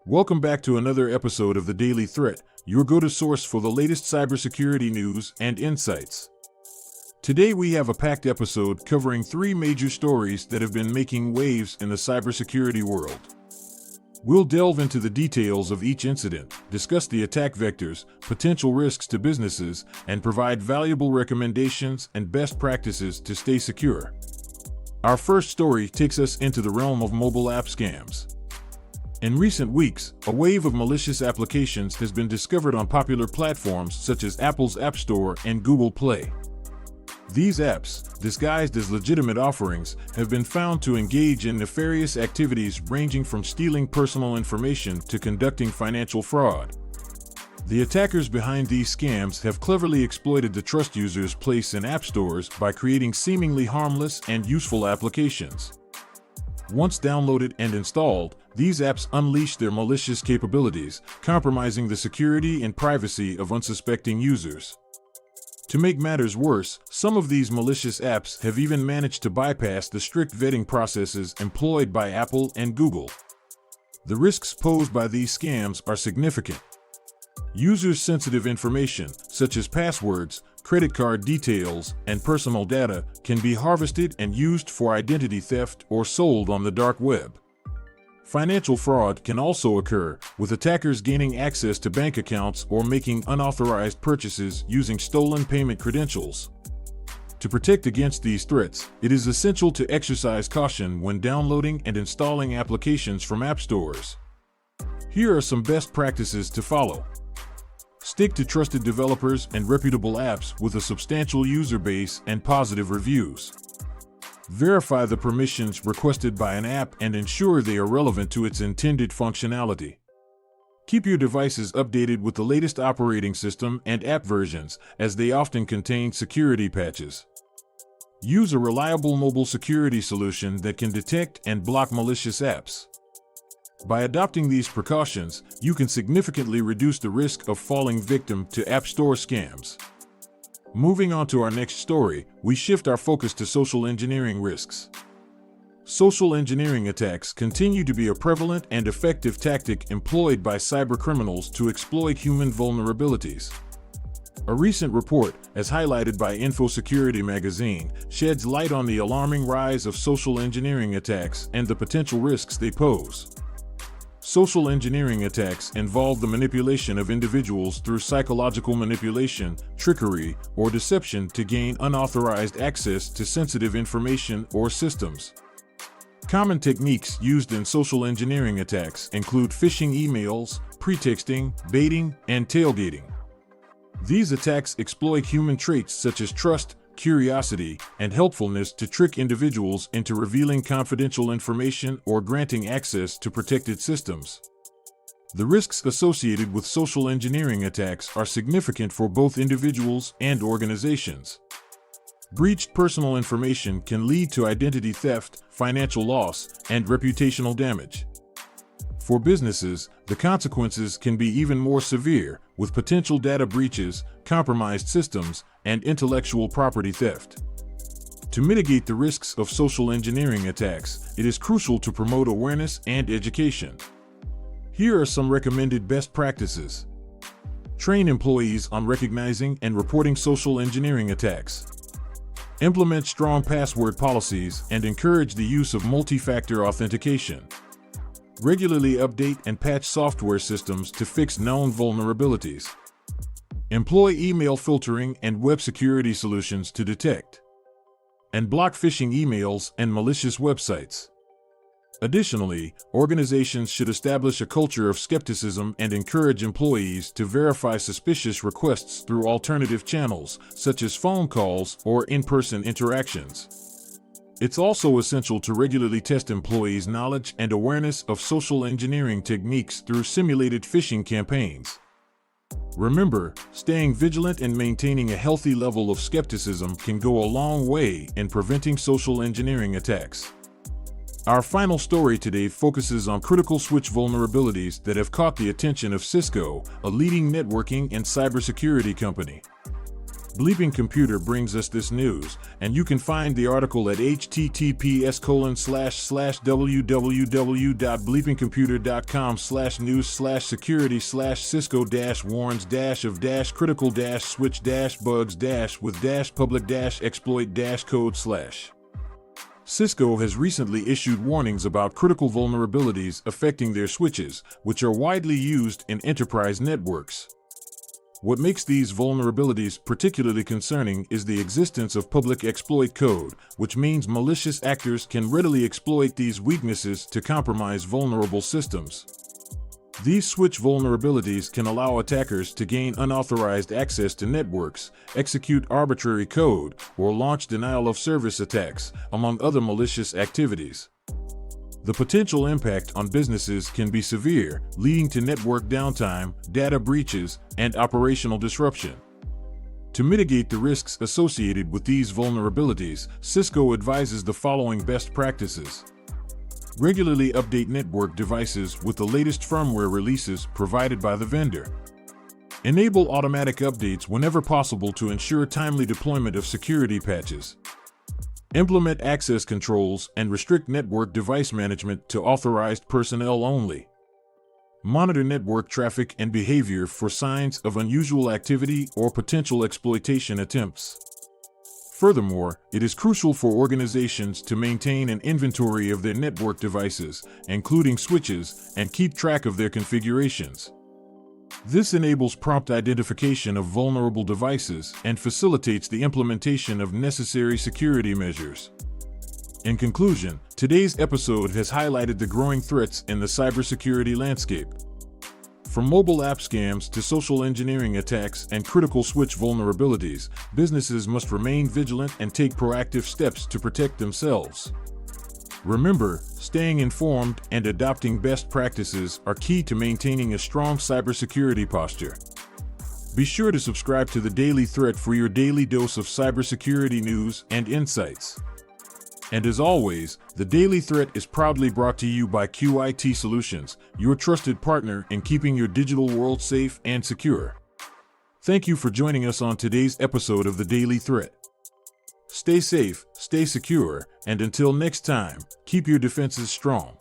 Welcome back to another episode of The Daily Threat, your go-to source for the latest cybersecurity news and insights. Today we have a packed episode covering three major stories that have been making waves in the cybersecurity world. We'll delve into the details of each incident, discuss the attack vectors, potential risks to businesses, and provide valuable recommendations and best practices to stay secure. Our first story takes us into the realm of mobile app scams. In recent weeks, a wave of malicious applications has been discovered on popular platforms such as Apple's App Store and Google Play. These apps, disguised as legitimate offerings, have been found to engage in nefarious activities ranging from stealing personal information to conducting financial fraud. The attackers behind these scams have cleverly exploited the trust users place in app stores by creating seemingly harmless and useful applications. Once downloaded and installed, these apps unleash their malicious capabilities, compromising the security and privacy of unsuspecting users. To make matters worse, some of these malicious apps have even managed to bypass the strict vetting processes employed by Apple and Google. The risks posed by these scams are significant. Users' sensitive information, such as passwords, credit card details, and personal data, can be harvested and used for identity theft or sold on the dark web. Financial fraud can also occur, with attackers gaining access to bank accounts or making unauthorized purchases using stolen payment credentials. To protect against these threats, it is essential to exercise caution when downloading and installing applications from app stores. Here are some best practices to follow. Stick to trusted developers and reputable apps with a substantial user base and positive reviews. Verify the permissions requested by an app and ensure they are relevant to its intended functionality. Keep your devices updated with the latest operating system and app versions, as they often contain security patches. Use a reliable mobile security solution that can detect and block malicious apps. By adopting these precautions, you can significantly reduce the risk of falling victim to App Store scams. Moving on to our next story, we shift our focus to social engineering risks. Social engineering attacks continue to be a prevalent and effective tactic employed by cybercriminals to exploit human vulnerabilities. A recent report, as highlighted by InfoSecurity magazine, sheds light on the alarming rise of social engineering attacks and the potential risks they pose. Social engineering attacks involve the manipulation of individuals through psychological manipulation, trickery, or deception to gain unauthorized access to sensitive information or systems. Common techniques used in social engineering attacks include phishing emails, pretexting, baiting, and tailgating. These attacks exploit human traits such as trust, curiosity, and helpfulness to trick individuals into revealing confidential information or granting access to protected systems. The risks associated with social engineering attacks are significant for both individuals and organizations. Breached personal information can lead to identity theft, financial loss, and reputational damage. For businesses, the consequences can be even more severe, with potential data breaches, compromised systems, and intellectual property theft. To mitigate the risks of social engineering attacks, it is crucial to promote awareness and education. Here are some recommended best practices. Train employees on recognizing and reporting social engineering attacks. Implement strong password policies and encourage the use of multi-factor authentication. Regularly update and patch software systems to fix known vulnerabilities. Employ email filtering and web security solutions to detect and block phishing emails and malicious websites. Additionally, organizations should establish a culture of skepticism and encourage employees to verify suspicious requests through alternative channels, such as phone calls or in-person interactions. It's also essential to regularly test employees' knowledge and awareness of social engineering techniques through simulated phishing campaigns. Remember, staying vigilant and maintaining a healthy level of skepticism can go a long way in preventing social engineering attacks. Our final story today focuses on critical switch vulnerabilities that have caught the attention of Cisco, a leading networking and cybersecurity company. Bleeping Computer brings us this news, and you can find the article at https://www.bleepingcomputer.com/news/security/cisco-warns-of-public-exploit-code/. Cisco has recently issued warnings about critical vulnerabilities affecting their switches, which are widely used in enterprise networks. What makes these vulnerabilities particularly concerning is the existence of public exploit code, which means malicious actors can readily exploit these weaknesses to compromise vulnerable systems. These switch vulnerabilities can allow attackers to gain unauthorized access to networks, execute arbitrary code, or launch denial-of-service attacks, among other malicious activities. The potential impact on businesses can be severe, leading to network downtime, data breaches, and operational disruption. To mitigate the risks associated with these vulnerabilities, Cisco advises the following best practices. Regularly update network devices with the latest firmware releases provided by the vendor. Enable automatic updates whenever possible to ensure timely deployment of security patches. Implement access controls and restrict network device management to authorized personnel only. Monitor network traffic and behavior for signs of unusual activity or potential exploitation attempts. Furthermore, it is crucial for organizations to maintain an inventory of their network devices, including switches, and keep track of their configurations. This enables prompt identification of vulnerable devices and facilitates the implementation of necessary security measures. In conclusion, today's episode has highlighted the growing threats in the cybersecurity landscape. From mobile app scams to social engineering attacks and critical switch vulnerabilities, businesses must remain vigilant and take proactive steps to protect themselves. Remember, staying informed and adopting best practices are key to maintaining a strong cybersecurity posture. Be sure to subscribe to the Daily Threat for your daily dose of cybersecurity news and insights. And as always, the Daily Threat is proudly brought to you by QIT Solutions, your trusted partner in keeping your digital world safe and secure. Thank you for joining us on today's episode of the Daily Threat. Stay safe, stay secure, and until next time, keep your defenses strong.